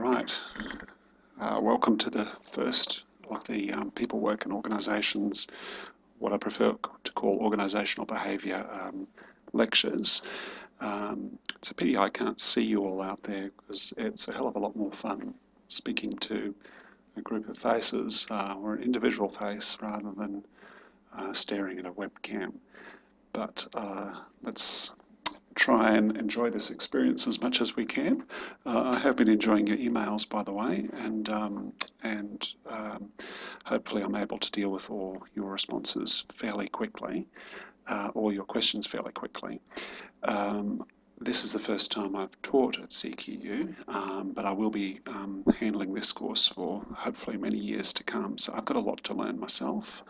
right. Welcome to the first of the People, Work and Organisations, what I prefer to call organisational behaviour lectures. It's a pity I can't see you all out there because it's a hell of a lot more fun speaking to a group of faces or an individual face rather than staring at a webcam. But let's try and enjoy this experience as much as we can. I have been enjoying your emails, by the way, and hopefully I'm able to deal with all your responses fairly quickly, or your questions fairly quickly. This is the first time I've taught at CQU, but I will be handling this course for hopefully many years to come. So I've got a lot to learn myself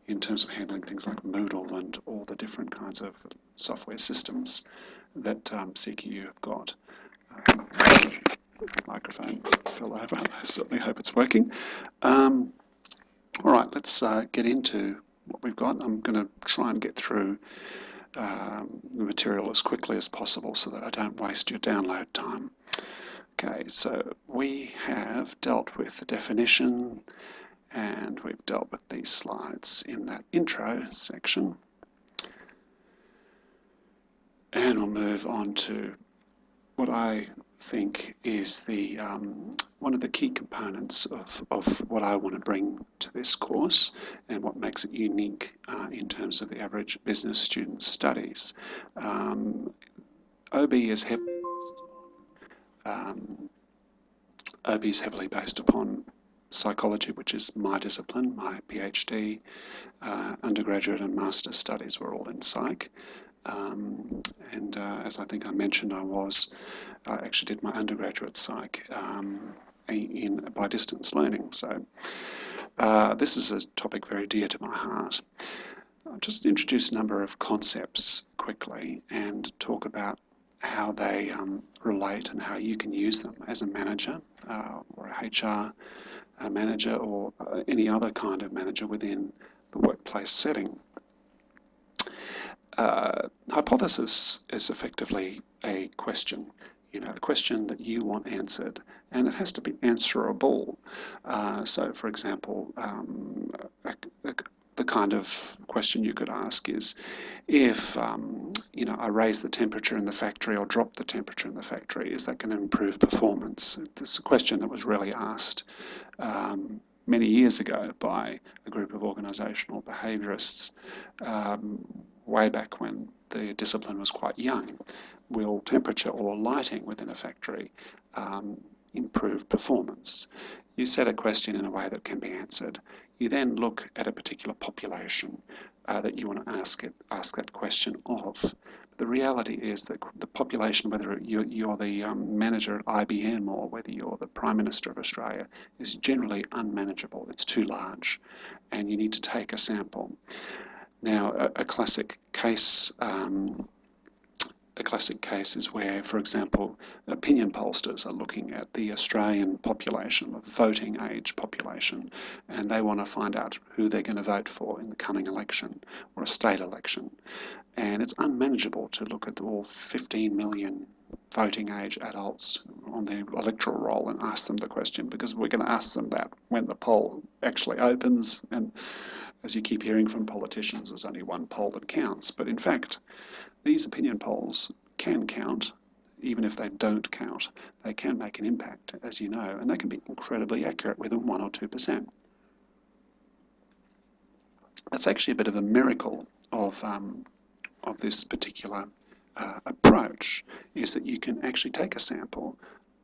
in terms of handling things like Moodle and all the different kinds of software systems that CQU have got. Microphone fell over. I certainly hope it's working. All right, let's get into what we've got. I'm going to try and get through the material as quickly as possible so that I don't waste your download time. Okay, so we have dealt with the definition and we've dealt with these slides in that intro section. And we'll move on to what I think is the one of the key components of what I want to bring to this course and what makes it unique in terms of the average business student studies. OB is heavily based upon psychology, which is my discipline. My PhD, undergraduate and master's studies were all in psych. As I think I mentioned, I actually did my undergraduate psych by distance learning. So this is a topic very dear to my heart. I'll just introduce a number of concepts quickly and talk about how they relate and how you can use them as a manager or a HR manager or any other kind of manager within the workplace setting. Hypothesis is effectively a question, a question that you want answered, and it has to be answerable. So, for example, the kind of question you could ask is, if I raise the temperature in the factory or drop the temperature in the factory, is that going to improve performance? This is a question that was really asked many years ago by a group of organisational behaviourists way back when the discipline was quite young. Will temperature or lighting within a factory improve performance? You set a question in a way that can be answered. You then look at a particular population that you want to ask that question of. The reality is that the population, whether you're the manager at IBM or whether you're the Prime Minister of Australia, is generally unmanageable. It's too large, and you need to take a sample. Now, a classic case is where, for example, opinion pollsters are looking at the Australian population, the voting age population, and they want to find out who they're going to vote for in the coming election or a state election. And it's unmanageable to look at all 15 million voting age adults on the electoral roll and ask them the question, because we're going to ask them that when the poll actually opens. And as you keep hearing from politicians, there's only one poll that counts. But in fact, these opinion polls can count. Even if they don't count, they can make an impact, as you know, and they can be incredibly accurate within 1 or 2%. That's actually a bit of a miracle of this particular approach, is that you can actually take a sample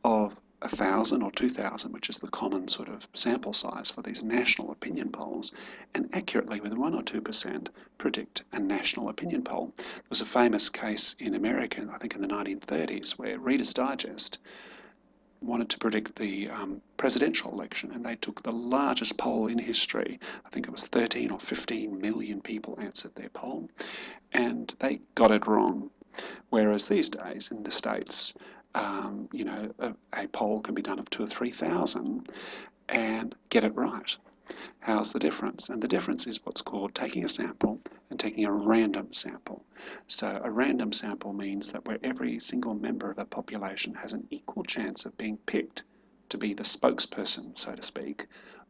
of 1,000 or 2,000, which is the common sort of sample size for these national opinion polls, and accurately, with 1 or 2%, predict a national opinion poll. There was a famous case in America, I think in the 1930s, where Reader's Digest wanted to predict the presidential election, and they took the largest poll in history. I think it was 13 or 15 million people answered their poll, and they got it wrong. Whereas these days in the States, a poll can be done of 2,000 or 3,000 and get it right. How's the difference? And the difference is what's called taking a sample and taking a random sample. So a random sample means that where every single member of a population has an equal chance of being picked to be the spokesperson, so to speak,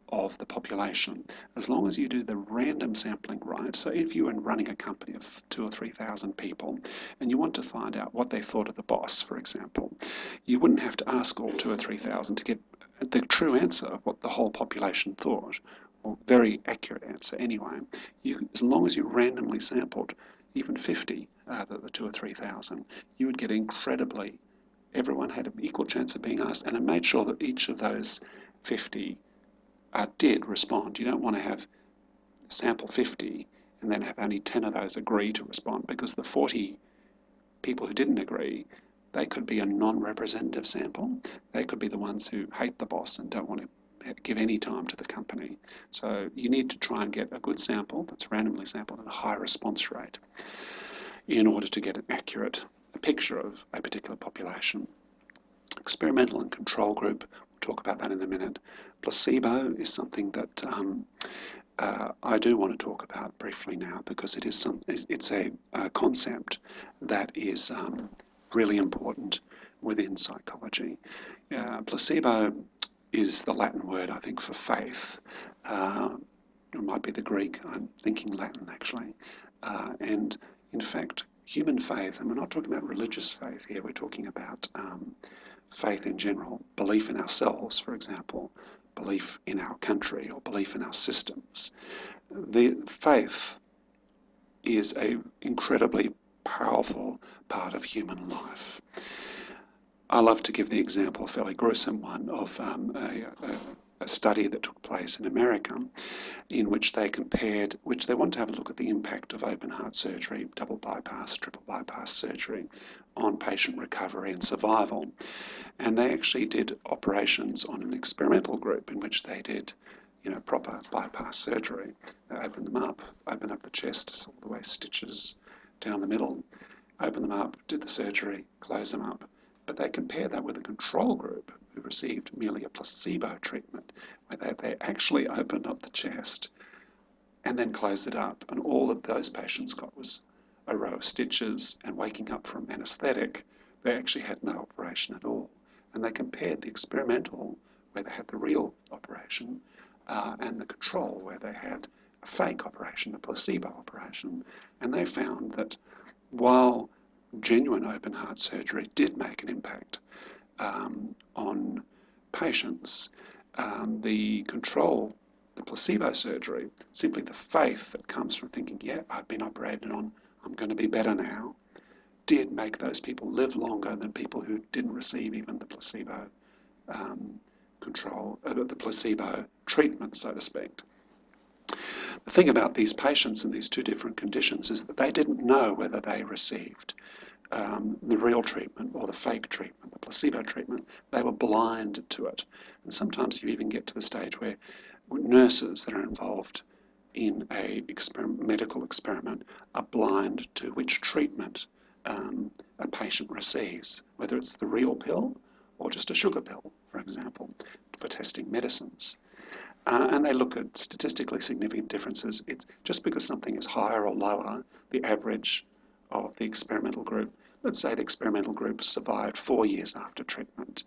of the population, as long as you do the random sampling right. So if you were running a company of 2,000 or 3,000 people and you want to find out what they thought of the boss, for example, you wouldn't have to ask all 2,000 or 3,000 to get the true answer of what the whole population thought, or very accurate answer anyway. As long as you randomly sampled even 50 out of the 2,000 or 3,000, you would get incredibly, everyone had an equal chance of being asked, and it made sure that each of those 50 did respond. You don't want to have sample 50 and then have only 10 of those agree to respond, because the 40 people who didn't agree, they could be a non-representative sample. They could be the ones who hate the boss and don't want to give any time to the company. So you need to try and get a good sample that's randomly sampled at a high response rate in order to get an accurate picture of a particular population. Experimental and control group, we'll talk about that in a minute. Placebo is something that I do want to talk about briefly now, because it's a concept that is really important within psychology. Placebo is the Latin word, I think, for faith. It might be the Greek. I'm thinking Latin, actually. And in fact, human faith, and we're not talking about religious faith here, we're talking about faith in general, belief in ourselves, for example, belief in our country, or belief in our systems. The faith is an incredibly powerful part of human life. I love to give the example, a fairly gruesome one, of a study that took place in America, in which they wanted to have a look at the impact of open heart surgery, double bypass, triple bypass surgery on patient recovery and survival. And they actually did operations on an experimental group in which they did, proper bypass surgery. They opened them up, opened up the chest, all the way stitches down the middle, opened them up, did the surgery, closed them up. But they compared that with a control group who received merely a placebo treatment, where they actually opened up the chest and then closed it up. And all that those patients got was a row of stitches and waking up from anaesthetic. They actually had no operation at all. And they compared the experimental, where they had the real operation, and the control, where they had a fake operation, the placebo operation. And they found that while genuine open heart surgery did make an impact on patients, the control, the placebo surgery, simply the faith that comes from thinking, yeah, I've been operated on, I'm going to be better now, did make those people live longer than people who didn't receive even the placebo the placebo treatment, so to speak. The thing about these patients in these two different conditions is that they didn't know whether they received the real treatment or the fake treatment, the placebo treatment. They were blind to it. And sometimes you even get to the stage where nurses that are involved in a medical experiment are blind to which treatment a patient receives, whether it's the real pill or just a sugar pill, for example, for testing medicines. And they look at statistically significant differences. It's just because something is higher or lower, the average of the experimental group. Let's say the experimental group survived 4 years after treatment,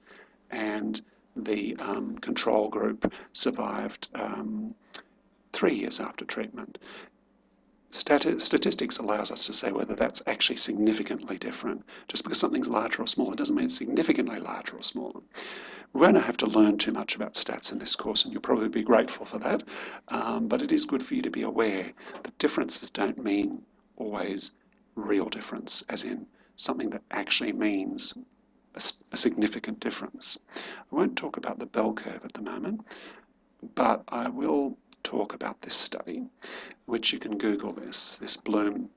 and the control group survived 3 years after treatment. Statistics allows us to say whether that's actually significantly different. Just because something's larger or smaller doesn't mean it's significantly larger or smaller. We won't have to learn too much about stats in this course, and you'll probably be grateful for that, but it is good for you to be aware that differences don't mean always real difference, as in something that actually means a significant difference. I won't talk about the bell curve at the moment, but I will talk about this study, which you can Google this Bloom,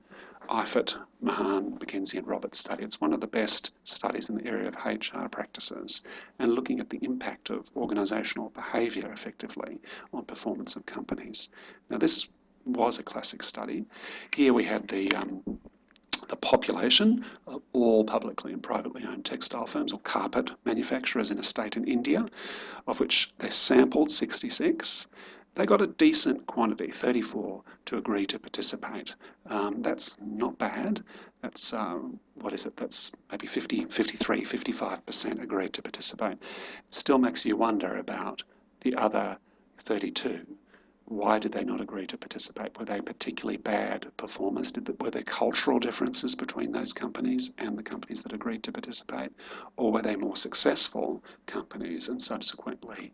Eifert, Mahan, McKenzie and Roberts study. It's one of the best studies in the area of HR practices and looking at the impact of organisational behaviour effectively on performance of companies. Now this was a classic study. Here we had the population of all publicly and privately owned textile firms or carpet manufacturers in a state in India, of which they sampled 66. they got a decent quantity, 34, to agree to participate. That's not bad. That's, what is it? That's maybe 50, 53, 55% agreed to participate. It still makes you wonder about the other 32. Why did they not agree to participate? Were they particularly bad performers? Were there cultural differences between those companies and the companies that agreed to participate? Or were they more successful companies and subsequently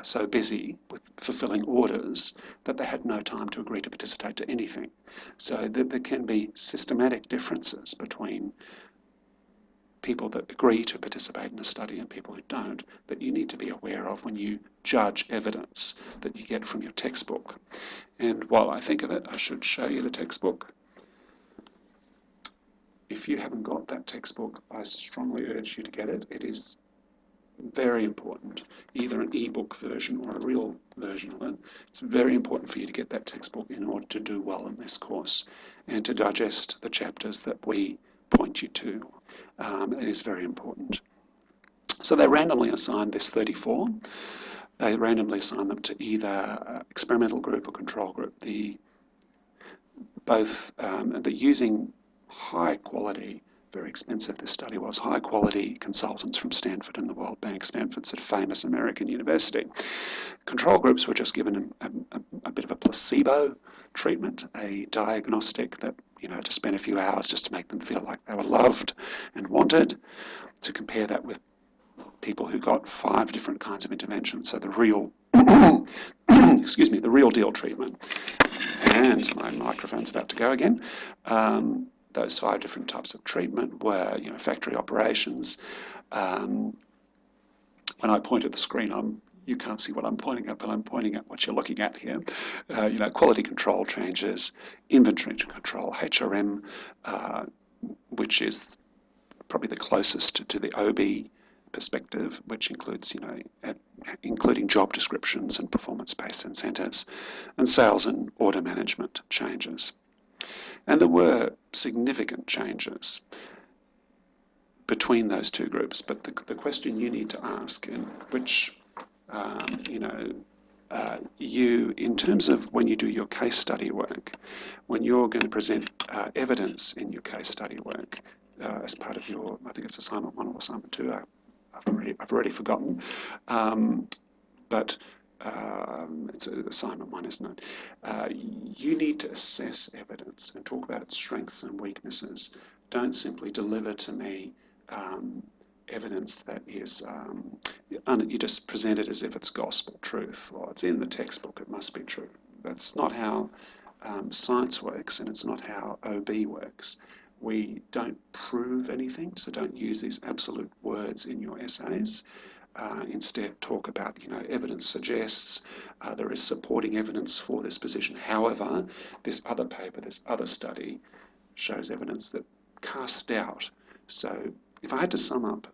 so busy with fulfilling orders that they had no time to agree to participate to anything? So there can be systematic differences between people that agree to participate in a study and people who don't, that you need to be aware of when you judge evidence that you get from your textbook. And while I think of it, I should show you the textbook. If you haven't got that textbook, I strongly urge you to get it. It is very important, either an ebook version or a real version of it. It's very important for you to get that textbook in order to do well in this course and to digest the chapters that we point you to. It is very important. So they randomly assigned this 34. They randomly assigned them to either experimental group or control group. Using high quality, very expensive this study was, high quality consultants from Stanford and the World Bank. Stanford's a famous American university. Control groups were just given a bit of a placebo treatment, a diagnostic that, to spend a few hours just to make them feel like they were loved and wanted, to compare that with people who got 5 different kinds of interventions, so the real, excuse me, the real deal treatment. And my microphone's about to go again. Those 5 different types of treatment were, factory operations. When I point at the screen, you can't see what I'm pointing at, but I'm pointing at what you're looking at here. Quality control changes, inventory control, HRM, which is probably the closest to the OB perspective, which includes, including job descriptions and performance-based incentives, and sales and order management changes. And there were significant changes between those 2 groups, but the question you need to ask, and which, you, in terms of when you do your case study work, when you're going to present evidence in your case study work as part of your, I think it's assignment 1 or assignment 2, I've already forgotten, but it's assignment 1, isn't it? You need to assess evidence and talk about its strengths and weaknesses. Don't simply deliver to me evidence that is, you just present it as if it's gospel truth, or it's in the textbook, it must be true. That's not how science works, and it's not how OB works. We don't prove anything, so don't use these absolute words in your essays. Instead, talk about, evidence suggests, there is supporting evidence for this position. However, this other paper, this other study, shows evidence that casts doubt. So if I had to sum up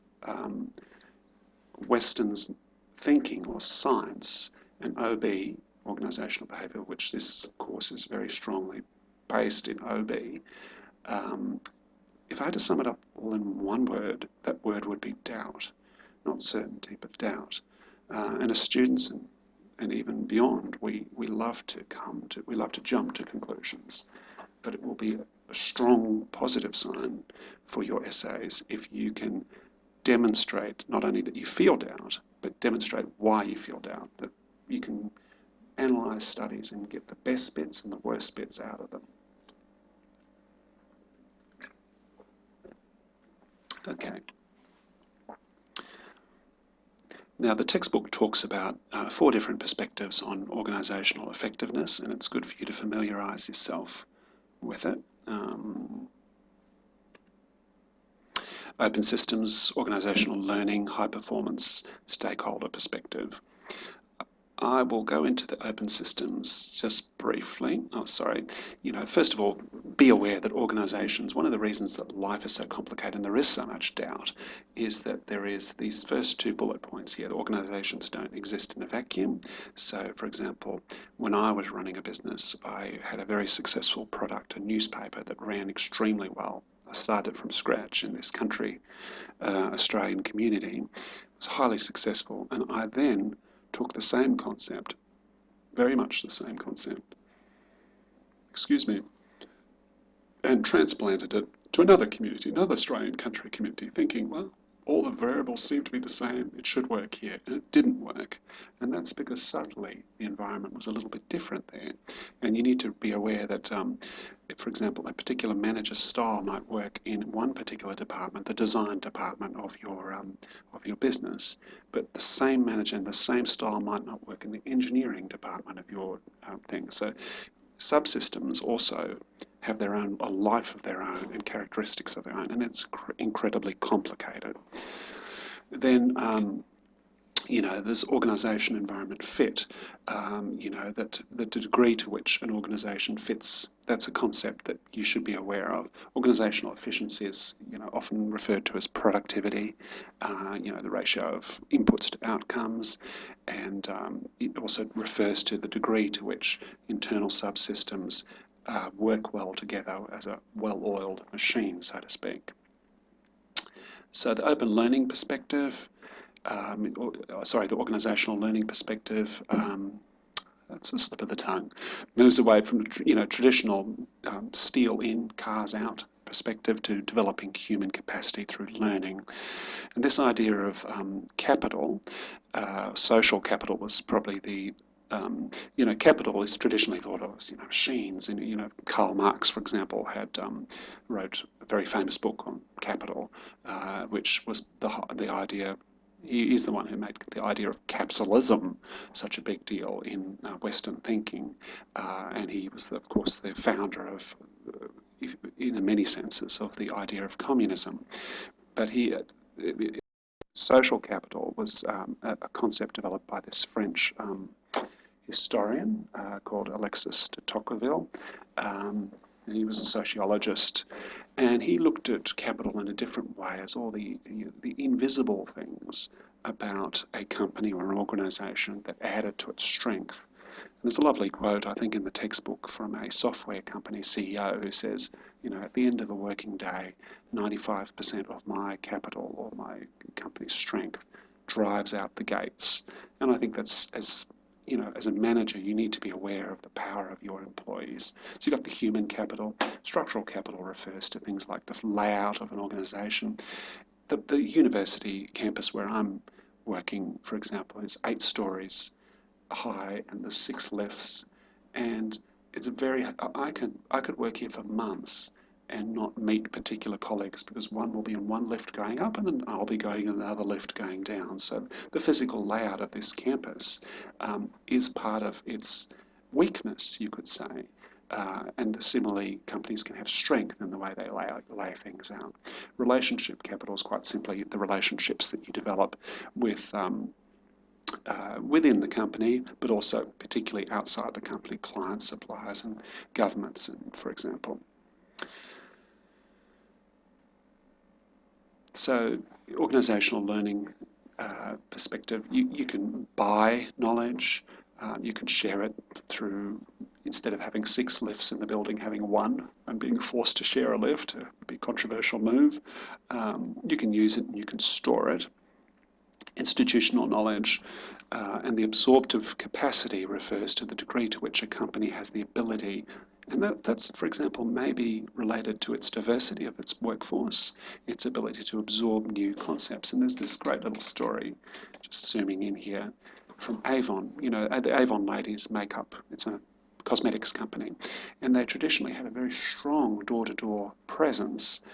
Western's thinking or science and OB, organisational behaviour, which this course is very strongly based in OB, if I had to sum it up all in one word, that word would be doubt. Not certainty, but doubt. And as students and even beyond, we love to jump to conclusions. But it will be a strong positive sign for your essays if you can demonstrate not only that you feel doubt, but demonstrate why you feel doubt, that you can analyse studies and get the best bits and the worst bits out of them. Okay. Now, the textbook talks about 4 different perspectives on organisational effectiveness, and it's good for you to familiarise yourself with it. Open systems, organisational learning, high performance, stakeholder perspective. I will go into the open systems just briefly. First of all, be aware that organisations, one of the reasons that life is so complicated and there is so much doubt, is that there is these first 2 bullet points here. The organisations don't exist in a vacuum. So, for example, when I was running a business, I had a very successful product, a newspaper that ran extremely well. I started from scratch in this country, Australian community. It was highly successful, and I then took the same concept, very much the same concept, excuse me, and transplanted it to another community, another Australian country community, thinking, well, all the variables seem to be the same, it should work here, and it didn't work. And that's because subtly the environment was a little bit different there. And you need to be aware that, if, for example, a particular manager's style might work in one particular department, the design department of your business, but the same manager and the same style might not work in the engineering department of your thing. So subsystems also have their own, a life of their own and characteristics of their own, and it's incredibly complicated. Then, there's organisation environment fit, that the degree to which an organisation fits, that's a concept that you should be aware of. Organisational efficiency is, often referred to as productivity, the ratio of inputs to outcomes, and it also refers to the degree to which internal subsystems work well together as a well-oiled machine, so to speak. So the open learning perspective, the organisational learning perspective, that's a slip of the tongue, moves away from traditional steel in, cars out perspective to developing human capacity through learning. And this idea of capital, social capital was probably the capital is traditionally thought of as, machines. And, Karl Marx, for example, had wrote a very famous book on capital, which was the idea. He is the one who made the idea of capitalism such a big deal in Western thinking, and he was, of course, the founder of, in many senses, of the idea of communism. But social capital was a concept developed by this French historian called Alexis de Tocqueville. He was a sociologist, and he looked at capital in a different way, as all the invisible things about a company or an organisation that added to its strength. And there's a lovely quote, I think, in the textbook from a software company CEO who says, at the end of a working day, 95% of my capital or my company's strength drives out the gates. And I think that's as a manager, you need to be aware of the power of your employees. So you've got the human capital. Structural capital refers to things like the layout of an organisation. The university campus where I'm working, for example, is 8 stories high and there's 6 lifts. And it's I could work here for months and not meet particular colleagues because one will be in one lift going up and then I'll be going in another lift going down. So the physical layout of this campus is part of its weakness, you could say. And similarly, companies can have strength in the way they lay things out. Relationship capital is quite simply the relationships that you develop with within the company, but also particularly outside the company, clients, suppliers, and governments, for example. So, organisational learning perspective, you can buy knowledge, you can share it through, instead of having 6 lifts in the building, having 1 and being forced to share a lift, it would be a controversial move. You can use it and you can store it. Institutional knowledge and the absorptive capacity refers to the degree to which a company has the ability, and that's, for example, maybe related to its diversity of its workforce, its ability to absorb new concepts. And there's this great little story, just zooming in here, from Avon. The Avon ladies makeup, it's a cosmetics company, and they traditionally had a very strong door-to-door presence,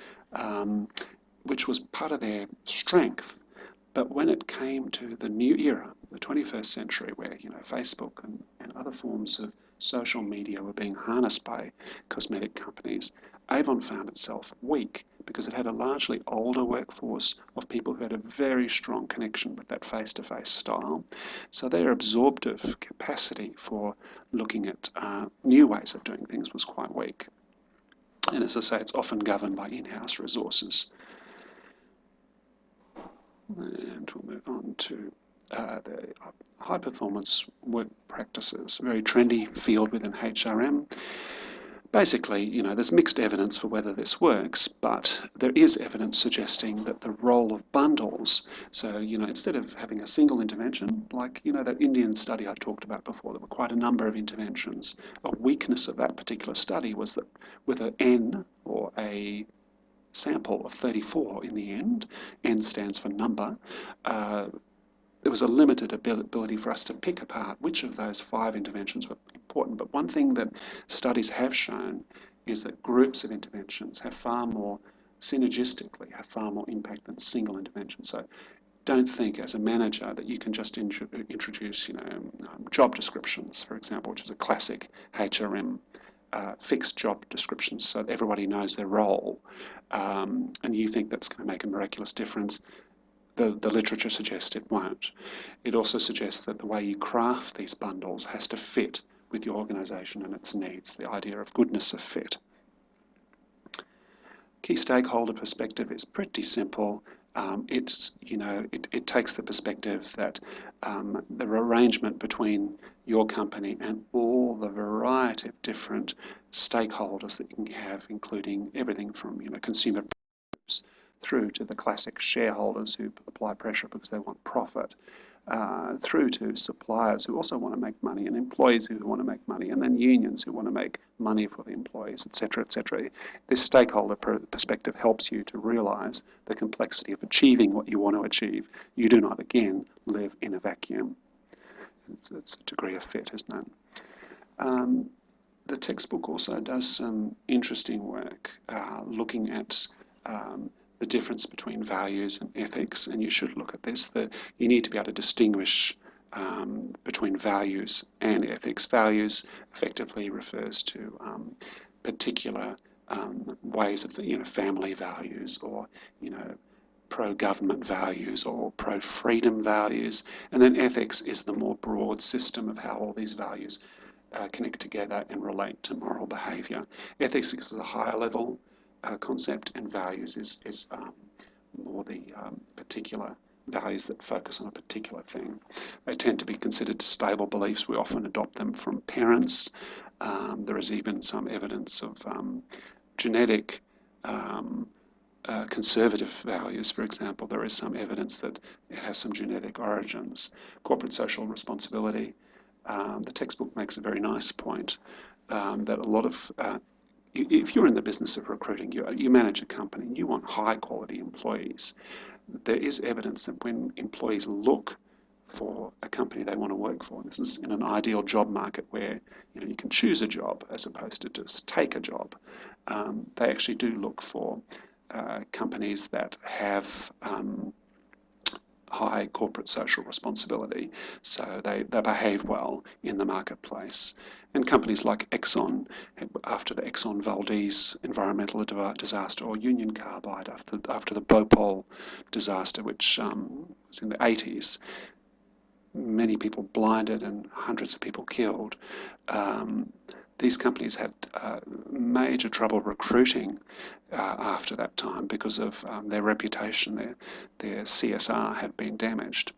which was part of their strength. But when it came to the new era, the 21st century, where Facebook and other forms of social media were being harnessed by cosmetic companies, Avon found itself weak because it had a largely older workforce of people who had a very strong connection with that face-to-face style. So their absorptive capacity for looking at new ways of doing things was quite weak. And as I say, it's often governed by in-house resources. And we'll move on to the high-performance work practices, a very trendy field within HRM. basically, there's mixed evidence for whether this works, but there is evidence suggesting that the role of bundles, so, instead of having a single intervention, like, that Indian study I talked about before, there were quite a number of interventions. A weakness of that particular study was that with an N, or a sample of 34 in the end, N stands for number, there was a limited ability for us to pick apart which of those 5 interventions were important. But one thing that studies have shown is that groups of interventions have far more impact than single interventions. So don't think as a manager that you can just introduce, job descriptions, for example, which is a classic HRM fixed job descriptions so that everybody knows their role, and you think that's going to make a miraculous difference. The literature suggests it won't. It also suggests that the way you craft these bundles has to fit with your organisation and its needs, the idea of goodness of fit. Key stakeholder perspective is pretty simple. It takes the perspective that the arrangement between your company and all the variety of different stakeholders that you can have, including everything from consumer groups through to the classic shareholders who apply pressure because they want profit, through to suppliers who also want to make money, and employees who want to make money, and then unions who want to make money for the employees, etc., etc. This stakeholder perspective helps you to realise the complexity of achieving what you want to achieve. You do not, again, live in a vacuum. It's a degree of fit, isn't it? The textbook also does some interesting work looking at the difference between values and ethics, and you should look at this. You need to be able to distinguish between values and ethics. Values effectively refers to particular ways of family values, or pro-government values, or pro-freedom values, and then ethics is the more broad system of how all these values connect together and relate to moral behaviour. Ethics is a higher level concept, and values is more the particular values that focus on a particular thing. They tend to be considered stable beliefs. We often adopt them from parents. There is even some evidence of genetic conservative values. For example, there is some evidence that it has some genetic origins. Corporate social responsibility. The textbook makes a very nice point that a lot of if you're in the business of recruiting, you manage a company, and you want high quality employees. There is evidence that when employees look for a company they want to work for, and this is in an ideal job market where you can choose a job as opposed to just take a job, they actually do look for companies that have high corporate social responsibility, so they behave well in the marketplace. And companies like Exxon, after the Exxon Valdez environmental disaster, or Union Carbide after the Bhopal disaster, which was in the 80s, many people blinded and hundreds of people killed. These companies had major trouble recruiting after that time because of their reputation. Their CSR had been damaged.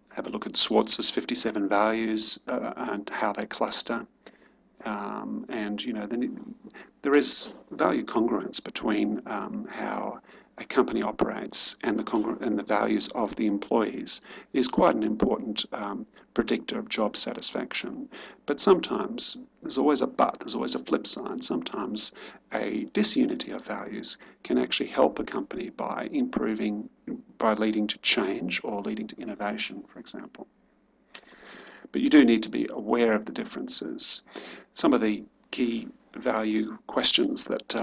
Have a look at Schwartz's 57 values and how they cluster. And then there is value congruence between how a company operates and the values of the employees is quite an important predictor of job satisfaction. But sometimes there's always a but, there's always a flip side. Sometimes a disunity of values can actually help a company by leading to change or leading to innovation, for example. But you do need to be aware of the differences. Some of the key value questions that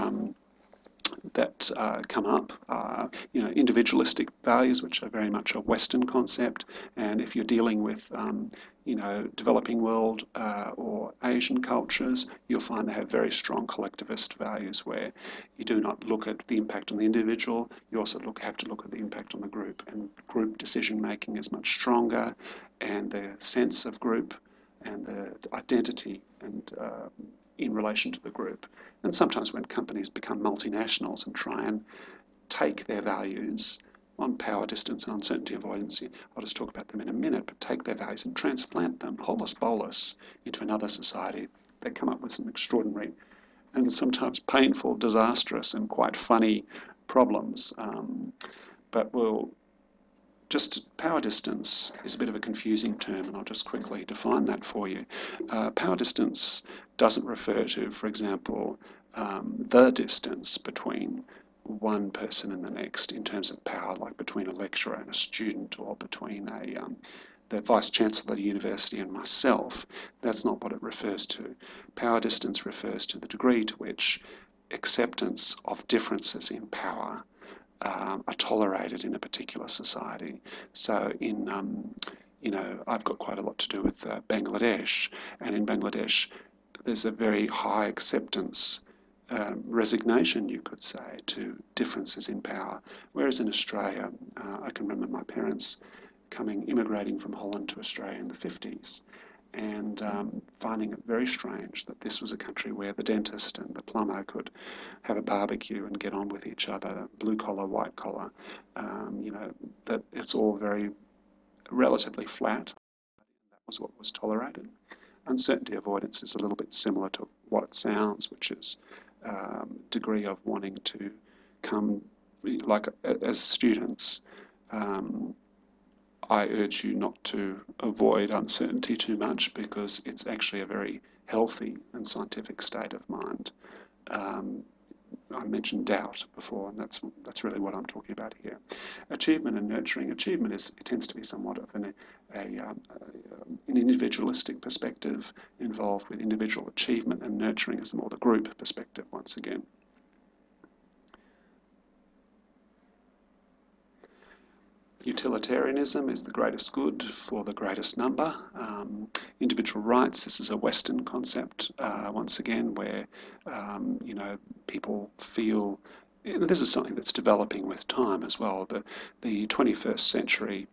come up are, individualistic values, which are very much a Western concept, and if you're dealing with, developing world or Asian cultures, you'll find they have very strong collectivist values where you do not look at the impact on the individual, you also have to look at the impact on the group, and group decision making is much stronger, and the sense of group and the identity and in relation to the group. And sometimes when companies become multinationals and try and take their values on power, distance, and uncertainty avoidance. I'll just talk about them in a minute, but take their values and transplant them, holus bolus, into another society. They come up with some extraordinary and sometimes painful, disastrous, and quite funny problems. But we'll just power distance is a bit of a confusing term, and I'll just quickly define that for you. Power distance doesn't refer to, for example, the distance between one person and the next in terms of power, like between a lecturer and a student, or between the Vice Chancellor of the university and myself. That's not what it refers to. Power distance refers to the degree to which acceptance of differences in power are tolerated in a particular society. So I've got quite a lot to do with Bangladesh, and in Bangladesh there's a very high acceptance, resignation, you could say, to differences in power. Whereas in Australia, I can remember my parents immigrating from Holland to Australia in the 50s, and finding it very strange that this was a country where the dentist and the plumber could have a barbecue and get on with each other, blue collar, white collar, that it's all very relatively flat. That was what was tolerated. Uncertainty avoidance is a little bit similar to what it sounds, which is degree of wanting to come, like as students, I urge you not to avoid uncertainty too much, because it's actually a very healthy and scientific state of mind. I mentioned doubt before, and that's really what I'm talking about here. Achievement and nurturing. Achievement it tends to be somewhat of an individualistic perspective involved with individual achievement, and nurturing is more the group perspective once again. Utilitarianism is the greatest good for the greatest number. Individual rights, this is a Western concept, once again, where people feel, this is something that's developing with time as well. The 21st century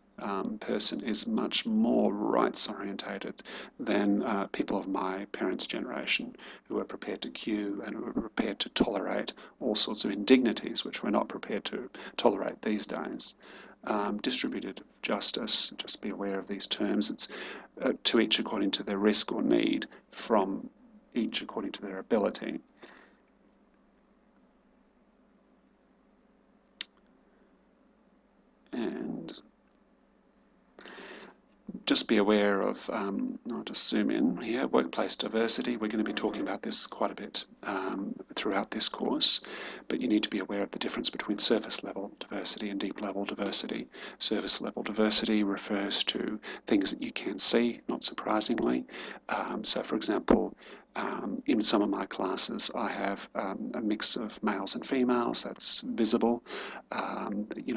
person is much more rights orientated than people of my parents' generation, who are prepared to queue and who are prepared to tolerate all sorts of indignities which we're not prepared to tolerate these days. Distributed justice, just be aware of these terms. It's to each according to their risk or need, from each according to their ability. And just be aware of, I'll just zoom in here, workplace diversity. We're going to be talking about this quite a bit throughout this course, but you need to be aware of the difference between surface level diversity and deep level diversity. Surface level diversity refers to things that you can see, not surprisingly. So for example, in some of my classes I have a mix of males and females, that's visible.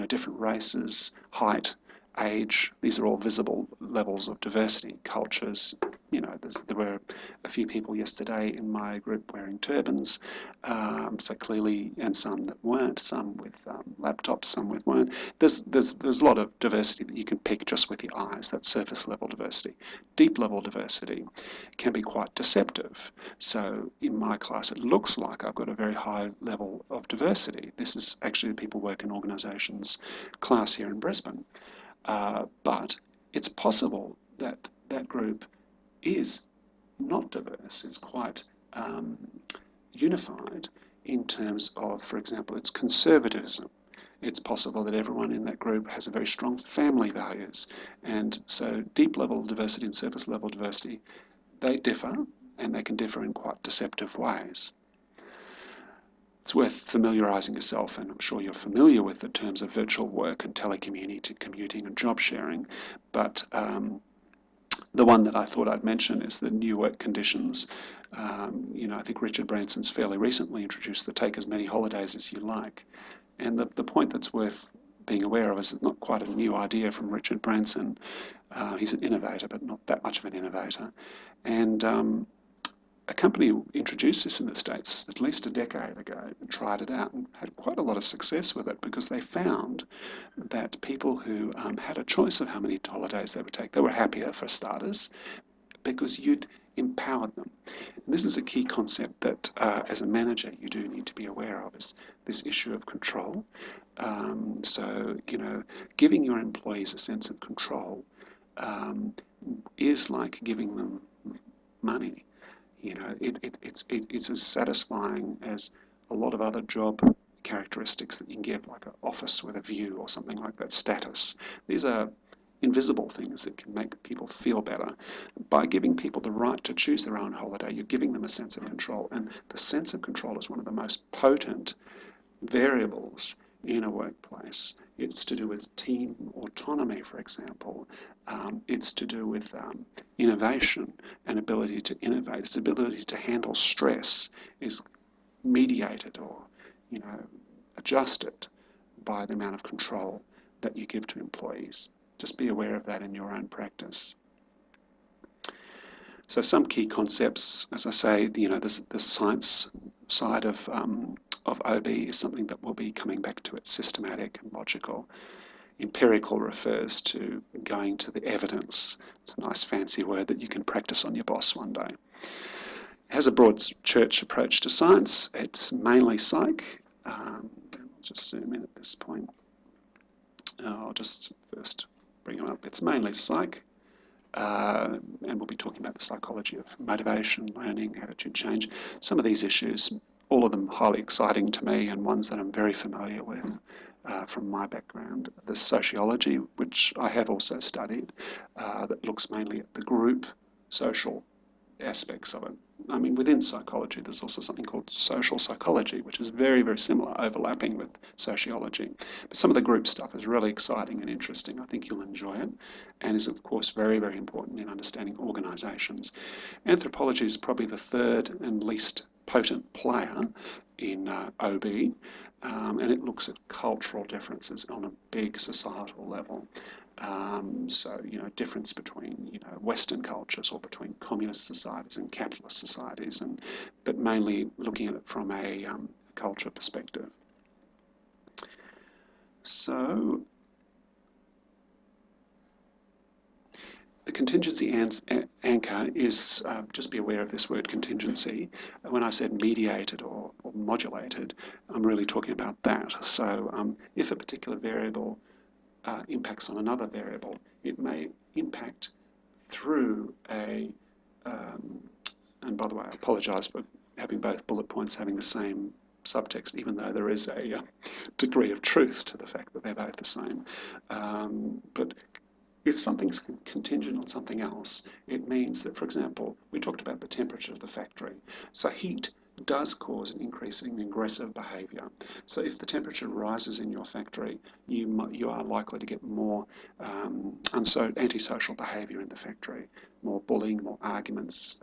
Different races, height, age, these are all visible levels of diversity. Cultures, there were a few people yesterday in my group wearing turbans, so clearly, and some that weren't, some with laptops, some with weren't. There's a lot of diversity that you can pick just with your eyes. That's surface level diversity. Deep level diversity can be quite deceptive. So in my class, it looks like I've got a very high level of diversity. This is actually the people work in organisations class here in Brisbane. But it's possible that that group is not diverse. It's quite unified in terms of, for example, its conservatism. It's possible that everyone in that group has a very strong family values. And so deep level diversity and surface level diversity, they differ, and they can differ in quite deceptive ways. It's worth familiarising yourself, and I'm sure you're familiar with the terms of virtual work and telecommuting and job sharing, but the one that I thought I'd mention is the new work conditions. I think Richard Branson's fairly recently introduced the take as many holidays as you like. And the point that's worth being aware of is it's not quite a new idea from Richard Branson. He's an innovator, but not that much of an innovator. And a company introduced this in the States at least a decade ago and tried it out and had quite a lot of success with it, because they found that people who had a choice of how many holidays they would take, they were happier for starters, because you'd empowered them. And this is a key concept that as a manager you do need to be aware of, is this issue of control. So, giving your employees a sense of control is like giving them money. It's as satisfying as a lot of other job characteristics that you can give, like an office with a view or something like that, status. These are invisible things that can make people feel better. By giving people the right to choose their own holiday, you're giving them a sense of control, and the sense of control is one of the most potent variables in a workplace. It's to do with team autonomy, for example. It's to do with innovation and ability to innovate. Its ability to handle stress is mediated or, adjusted by the amount of control that you give to employees. Just be aware of that in your own practice. So some key concepts, as I say, the science side of OB is something that will be coming back to it, systematic and logical. Empirical refers to going to the evidence. It's a nice fancy word that you can practice on your boss one day. It has a broad church approach to science. It's mainly psych. I'll just zoom in at this point. I'll just first bring them up. It's mainly psych. And we'll be talking about the psychology of motivation, learning, attitude change. Some of these issues, all of them highly exciting to me and ones that I'm very familiar with from my background. The sociology, which I have also studied, that looks mainly at the group social aspects of it. I mean, within psychology, there's also something called social psychology, which is very, very similar, overlapping with sociology. But some of the group stuff is really exciting and interesting. I think you'll enjoy it, and is, of course, very, very important in understanding organisations. Anthropology is probably the third and least potent player in OB, and it looks at cultural differences on a big societal level. So, difference between, Western cultures or between communist societies and capitalist societies, but mainly looking at it from a culture perspective. So, the contingency anchor is, just be aware of this word contingency. When I said mediated or modulated, I'm really talking about that. So if a particular variable impacts on another variable, it may impact through and by the way, I apologise for having both bullet points having the same subtext, even though there is a degree of truth to the fact that they're both the same. But if something's contingent on something else, it means that, for example, we talked about the temperature of the factory. So heat does cause an increase in aggressive behaviour. So if the temperature rises in your factory, you are likely to get more antisocial behaviour in the factory, more bullying, more arguments,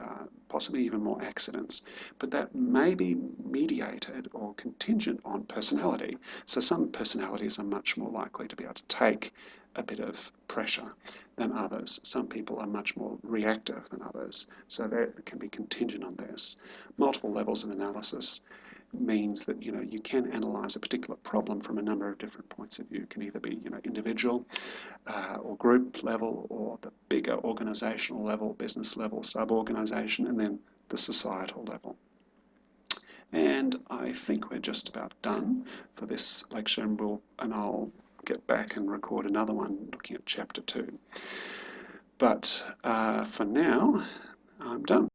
possibly even more accidents. But that may be mediated or contingent on personality. So some personalities are much more likely to be able to take a bit of pressure than others. Some people are much more reactive than others, so that can be contingent on this. Multiple levels of analysis means that you can analyse a particular problem from a number of different points of view. It can either be individual or group level, or the bigger organisational level, business level, sub-organisation, and then the societal level. And I think we're just about done for this lecture, and I'll get back and record another one looking at chapter 2. But for now, I'm done.